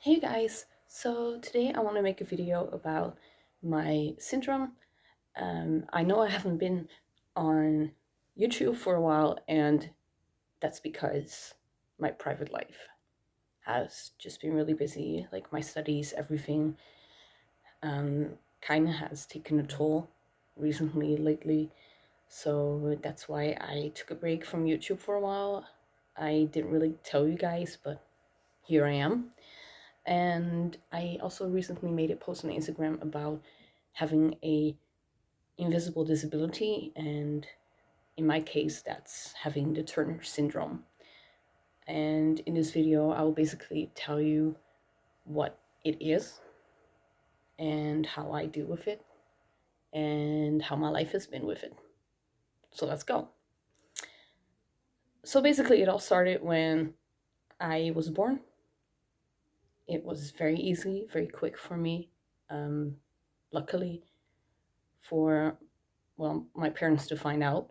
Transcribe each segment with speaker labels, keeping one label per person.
Speaker 1: Hey guys, so today I want to make a video about my syndrome. I know I haven't been on YouTube for a while, and that's because my private life has just been really busy. Like my studies, everything kind of has taken a toll recently, lately. So that's why I took a break from YouTube for a while. I didn't really tell you guys, but here I am. And I also recently made a post on Instagram about having a invisible disability, and in my case that's having the Turner syndrome. And in this video I will basically tell you what it is and how I deal with it and how my life has been with it. So let's go. So basically it all started when I was born. It was very easy, very quick for me. Luckily for my parents to find out,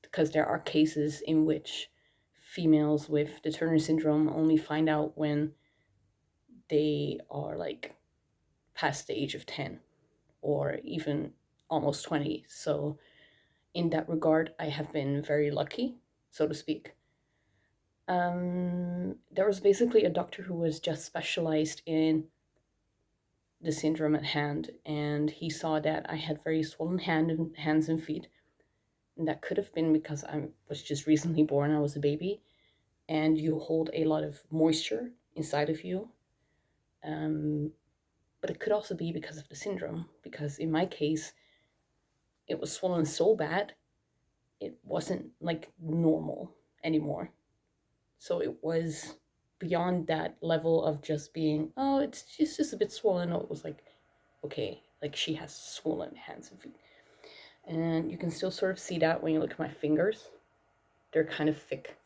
Speaker 1: because there are cases in which females with the Turner syndrome only find out when they are like past the age of 10 or even almost 20. So, in that regard, I have been very lucky, so to speak. There was basically a doctor who was just specialized in the syndrome at hand, and he saw that I had very swollen hands and feet. And that could have been because I was just recently born, I was a baby, and you hold a lot of moisture inside of you. Um, but it could also be because of the syndrome, because in my case, it was swollen so bad, it wasn't like normal anymore. So it was beyond that level of just being, oh, it's just a bit swollen. No, it was like, okay, like she has swollen hands and feet. And you can still sort of see that when you look at my fingers. They're kind of thick.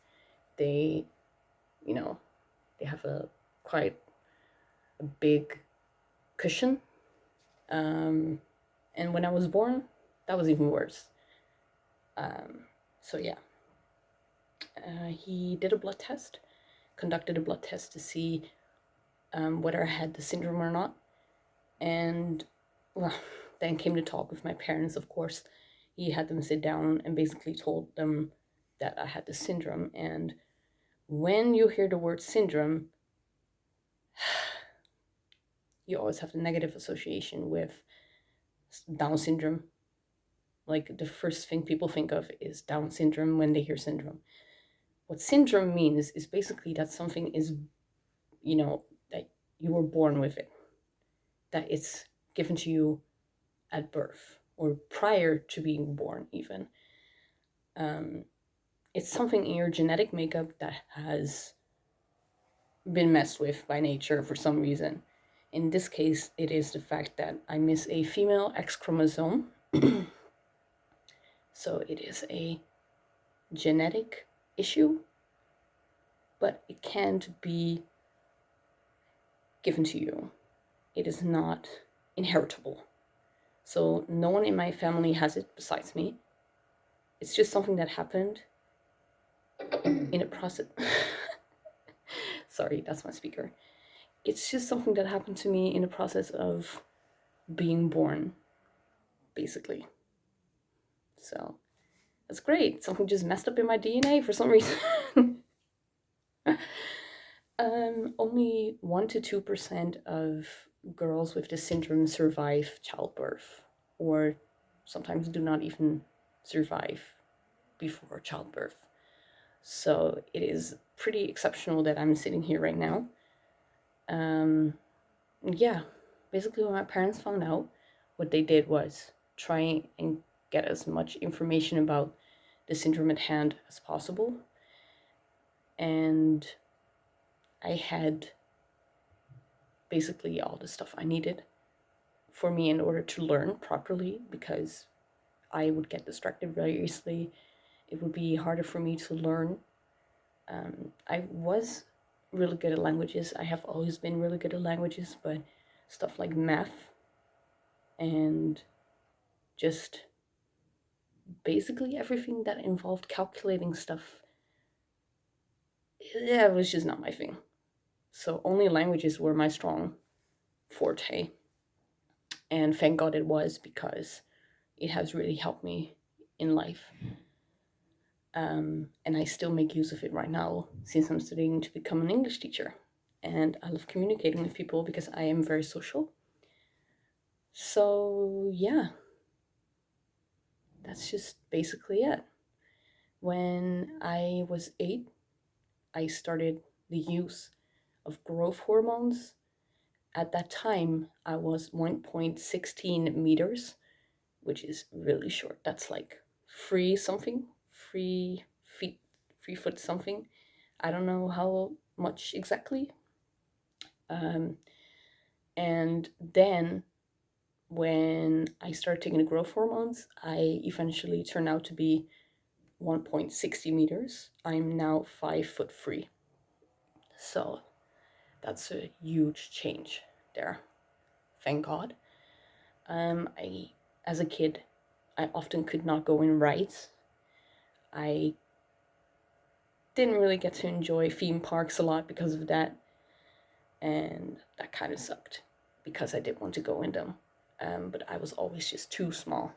Speaker 1: They, you know, they have a quite a big cushion. And when I was born, that was even worse. So yeah, he did a blood test, conducted a blood test to see whether I had the syndrome or not. And well, then came to talk with my parents, of course. He had them sit down and basically told them that I had the syndrome. And when you hear the word syndrome, you always have the negative association with Down syndrome. Like the first thing people think of is Down syndrome when they hear syndrome. What syndrome means is basically that something is, that you were born with it, that it's given to you at birth or prior to being born, even. Um, it's something in your genetic makeup that has been messed with by nature for some reason. In this case, it is the fact that I miss a female X chromosome. So it is a genetic issue, but it can't be given to you. It is not inheritable. So no one in my family has it besides me. It's just something that happened in a process. Sorry, that's my speaker. It's just something that happened to me in the process of being born, basically. So that's great. Something just messed up in my DNA for some reason. Only 1 to 2% of girls with this syndrome survive childbirth, or sometimes do not even survive before childbirth. So it is pretty exceptional that I'm sitting here right now. Yeah, basically, when my parents found out, what they did was try and get as much information about the syndrome at hand as possible. And I had basically all the stuff I needed for me in order to learn properly, because I would get distracted very easily. It would be harder for me to learn. I was really good at languages. I have always been really good at languages, but stuff like math and just basically everything that involved calculating stuff, yeah, it was just not my thing. So only languages were my strong forte. And thank God it was, because it has really helped me in life. And I still make use of it right now since I'm studying to become an English teacher. And I love communicating with people because I am very social. So, yeah, that's just basically it. When I was 8, I started the use of growth hormones. At that time, I was 1.16 meters, which is really short. That's like 3 feet, 3 foot something. I don't know how much exactly. And then when I started taking the growth hormones, I eventually turned out to be 1.60 meters. I'm now 5'3". So that's a huge change there. Thank God. As a kid, I often could not go in rides. I didn't really get to enjoy theme parks a lot because of that, and that kind of sucked because I did want to go in them, but I was always just too small,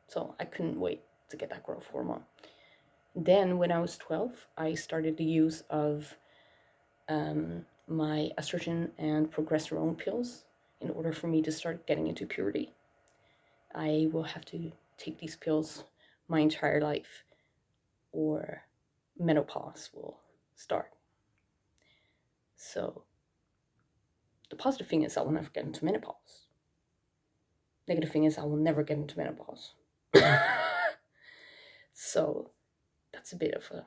Speaker 1: so I couldn't wait to get that growth hormone. Then when I was 12, I started the use of my estrogen and progesterone pills in order for me to start getting into puberty. I will have to take these pills my entire life, or menopause will start. So the positive thing is I will never get into menopause. Negative thing is I will never get into menopause. So that's a bit of a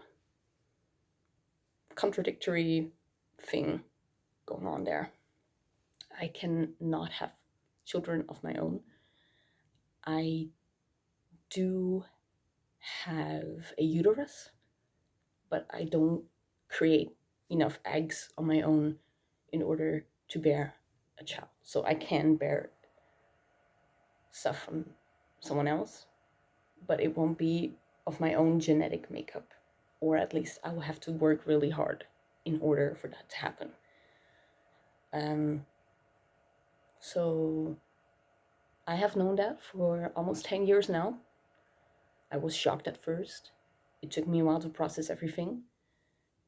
Speaker 1: contradictory thing going on there. I cannot have children of my own. I do have a uterus, but I don't create enough eggs on my own in order to bear a child. So I can bear stuff from someone else, but it won't be of my own genetic makeup, or at least I will have to work really hard in order for that to happen. So I have known that for almost 10 years now. I was shocked at first. It took me a while to process everything.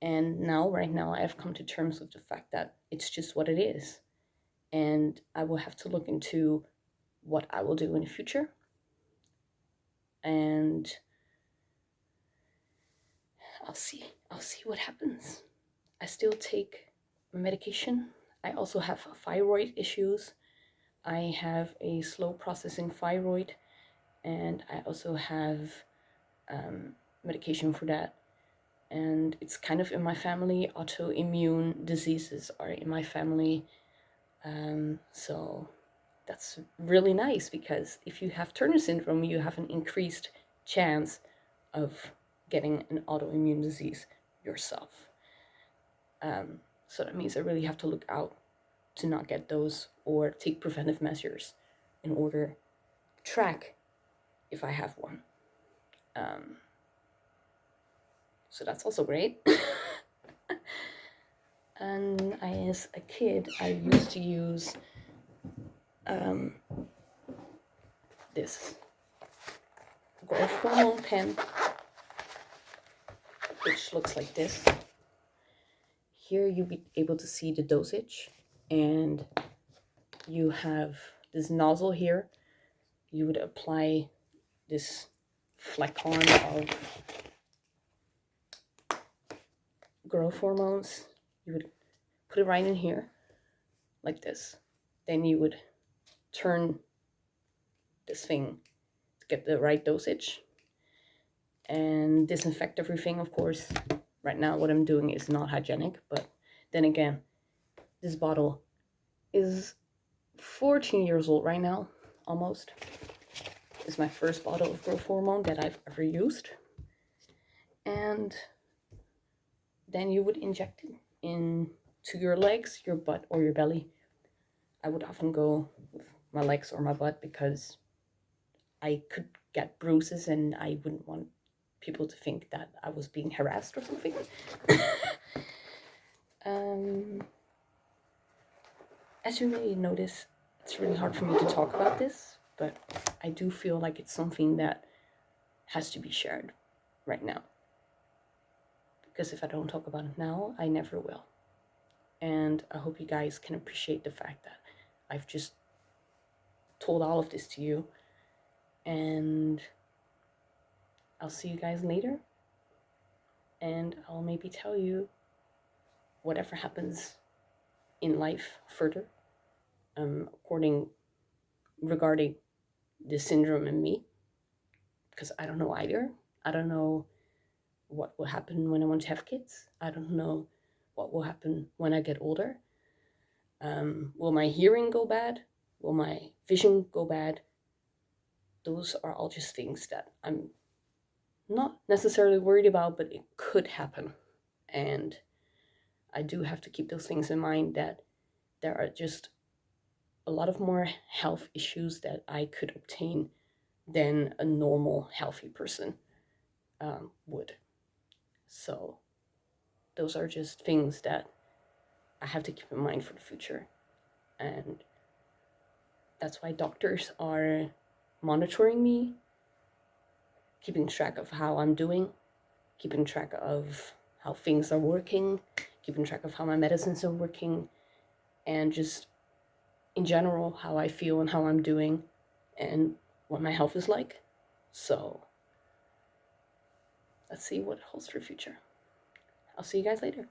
Speaker 1: And now, right now, I have come to terms with the fact that it's just what it is. And I will have to look into what I will do in the future. And I'll see what happens. I still take medication. I also have thyroid issues. I have a slow processing thyroid, and I also have medication for that. And it's kind of in my family. Autoimmune diseases are in my family. So that's really nice, because if you have Turner syndrome, you have an increased chance of getting an autoimmune disease yourself. So that means I really have to look out to not get those, or take preventive measures in order to track if I have one. So that's also great. And as a kid, I used to use this growth hormone pen, which looks like this. Here you'll be able to see the dosage, and you have this nozzle here. You would apply this flacon of growth hormones. You would put it right in here, like this. Then you would turn this thing to get the right dosage and disinfect everything, of course. Right now what I'm doing is not hygienic, but then again, this bottle is 14 years old right now, almost. It's my first bottle of growth hormone that I've ever used. And then you would inject it into your legs, your butt, or your belly. I would often go with my legs or my butt because I could get bruises and I wouldn't want people to think that I was being harassed or something. as you may notice, it's really hard for me to talk about this, but I do feel like it's something that has to be shared right now. Because if I don't talk about it now, I never will. And I hope you guys can appreciate the fact that I've just told all of this to you. And I'll see you guys later. And I'll maybe tell you whatever happens in life further, regarding this syndrome and me, because I don't know either. I don't know what will happen when I want to have kids. I don't know what will happen when I get older. Will my hearing go bad? Will my vision go bad? Those are all just things that I'm not necessarily worried about, but it could happen. And I do have to keep those things in mind, that there are just a lot of more health issues that I could obtain than a normal, healthy person would. So those are just things that I have to keep in mind for the future. And that's why doctors are monitoring me, keeping track of how I'm doing, keeping track of how things are working, keeping track of how my medicines are working, and just in general how I feel and how I'm doing and what my health is like. So let's see what it holds for the future. I'll see you guys later.